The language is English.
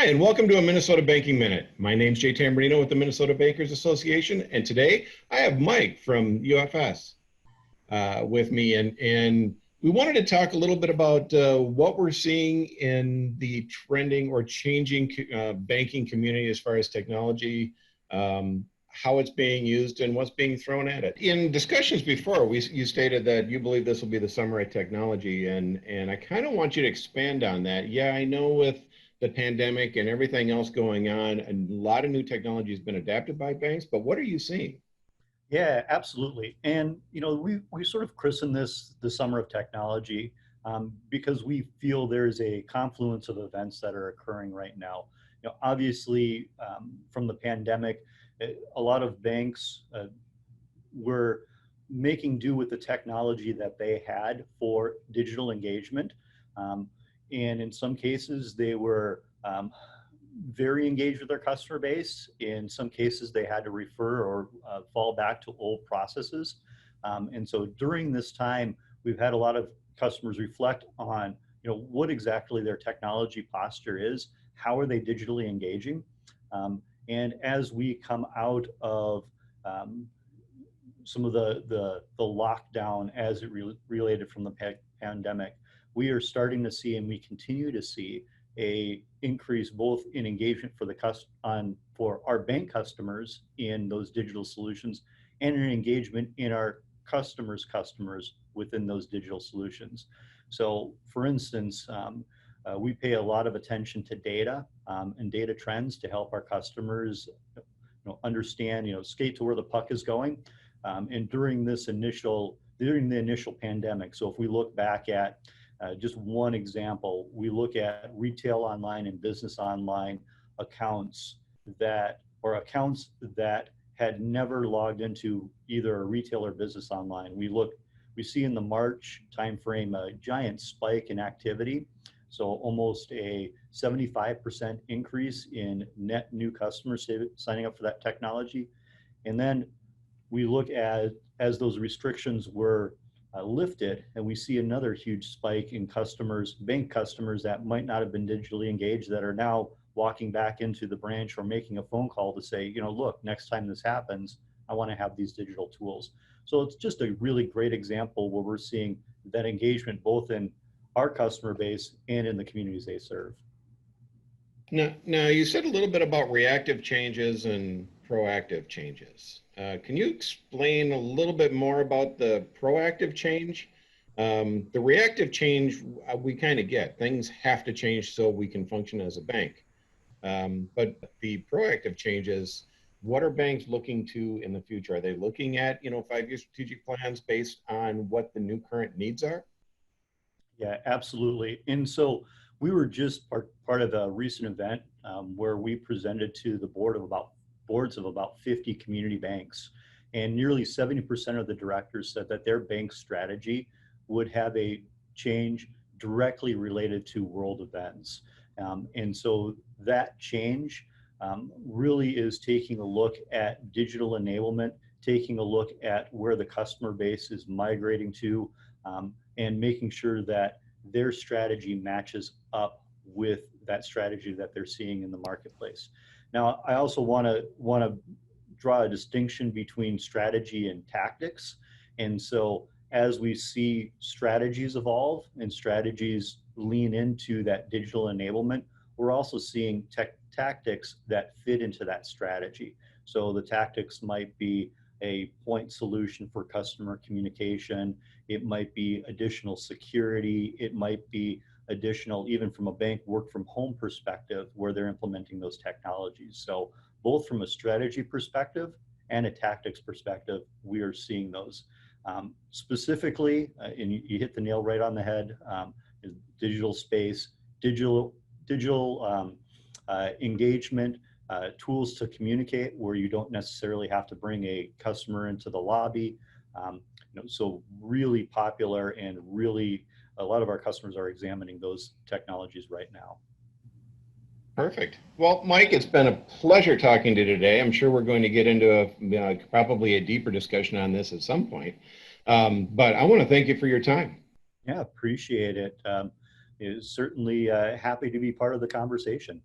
Hi, and welcome to a Minnesota Banking Minute. My name's Jay Tamburino with the Minnesota Bankers Association, and today I have Mike from UFS with me, and we wanted to talk a little bit about what we're seeing in the trending or changing banking community as far as technology, how it's being used, and what's being thrown at it. In discussions before, you stated that you believe this will be the summer of technology, and I kind of want you to expand on that. Yeah, I know with the pandemic and everything else going on, a lot of new technology has been adapted by banks, but what are you seeing? Yeah, absolutely. And we sort of christen this the summer of technology because we feel there's a confluence of events that are occurring right now. Obviously, from the pandemic, a lot of banks were making do with the technology that they had for digital engagement. Um, and in some cases, they were very engaged with their customer base. In some cases, they had to refer or fall back to old processes. And so during this time, we've had a lot of customers reflect on, what exactly their technology posture is, how are they digitally engaging, and as we come out of some of the lockdown as it related from the pandemic, we are starting to see, and we continue to see, a increase both in engagement for for our bank customers in those digital solutions, and an engagement in our customers within those digital solutions. So, for instance, we pay a lot of attention to data and data trends to help our customers, understand, skate to where the puck is going. And during the initial pandemic, so if we look back at just one example, we look at retail online and business online accounts accounts that had never logged into either a retail or business online. We see in the March timeframe a giant spike in activity. So almost a 75% increase in net new customers signing up for that technology. And then we look at, as those restrictions were lifted, and we see another huge spike in bank customers that might not have been digitally engaged, that are now walking back into the branch or making a phone call to say, look, next time this happens, I want to have these digital tools. So it's just a really great example where we're seeing that engagement both in our customer base and in the communities they serve. Now you said a little bit about reactive changes and proactive changes. Can you explain a little bit more about the proactive change? The reactive change, we kind of get. Things have to change so we can function as a bank. But the proactive changes, what are banks looking to in the future? Are they looking at, 5-year strategic plans based on what the new current needs are? Yeah, absolutely. And so we were just part of a recent event where we presented to the boards of about 50 community banks, and nearly 70% of the directors said that their bank strategy would have a change directly related to world events. And so that change really is taking a look at digital enablement, taking a look at where the customer base is migrating to, and making sure that their strategy matches up with that strategy that they're seeing in the marketplace. Now, I also want to draw a distinction between strategy and tactics. And so as we see strategies evolve and strategies lean into that digital enablement, we're also seeing tactics that fit into that strategy. So the tactics might be a point solution for customer communication. It might be additional security. It might be additional, even from a bank work from home perspective, where they're implementing those technologies. So both from a strategy perspective and a tactics perspective, we are seeing those. Specifically, and you hit the nail right on the head, digital space, digital engagement, tools to communicate where you don't necessarily have to bring a customer into the lobby. So really popular, and really a lot of our customers are examining those technologies right now. Perfect. Well, Mike, it's been a pleasure talking to you today. I'm sure we're going to get into probably a deeper discussion on this at some point. But I want to thank you for your time. Yeah, appreciate it. Certainly happy to be part of the conversation.